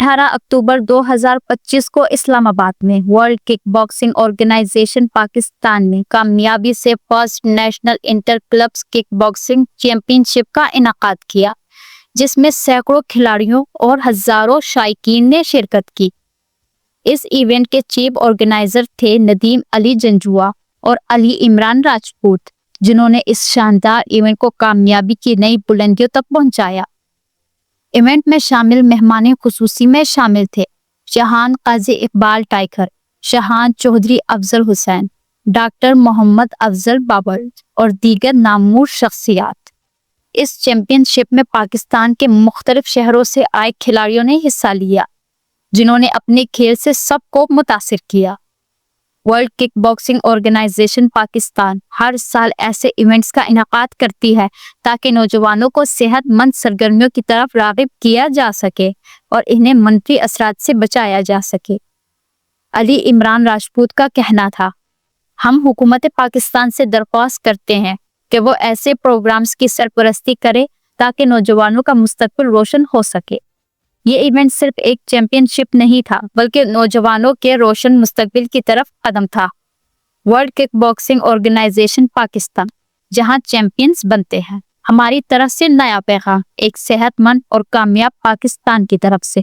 18 اکتوبر 2025 کو اسلام آباد میں world kick boxing organization Pakistan نے کامیابی سے first national inter clubs kick boxing championship کا انعقاد کیا، جس میں سینکڑوں کھلاڑیوں اور ہزاروں شائقین نے شرکت کی۔ اس ایونٹ کے چیف آرگنائزر تھے ندیم علی جنجوعہ اور علی عمران راجپوت، جنہوں نے اس شاندار ایونٹ کو کامیابی کی نئی بلندیوں تک پہنچایا۔ ایونٹ میں شامل مہمان خصوصی میں شامل تھے شاہان قاضی اقبال ٹائیگر، شاہان چودھری افضل حسین، ڈاکٹر محمد افضل بابر اور دیگر نامور شخصیات۔ اس چیمپئن شپ میں پاکستان کے مختلف شہروں سے آئے کھلاڑیوں نے حصہ لیا، جنہوں نے اپنے کھیل سے سب کو متاثر کیا۔ World kick boxing organization Pakistan ہر سال ایسے ایونٹس کا انعقاد کرتی ہے تاکہ نوجوانوں کو صحت مند سرگرمیوں کی طرف راغب کیا جا سکے اور انہیں منفی اثرات سے بچایا جا سکے۔ علی عمران راجپوت کا کہنا تھا، ہم حکومت پاکستان سے درخواست کرتے ہیں کہ وہ ایسے پروگرامز کی سرپرستی کرے تاکہ نوجوانوں کا مستقبل روشن ہو سکے۔ یہ ایونٹ صرف ایک چیمپئن شپ نہیں تھا بلکہ نوجوانوں کے روشن مستقبل کی طرف قدم تھا۔ World kick boxing organization Pakistan, جہاں چیمپئنز بنتے ہیں، ہماری طرف سے نیا پیغام ایک صحت مند اور کامیاب پاکستان کی طرف سے۔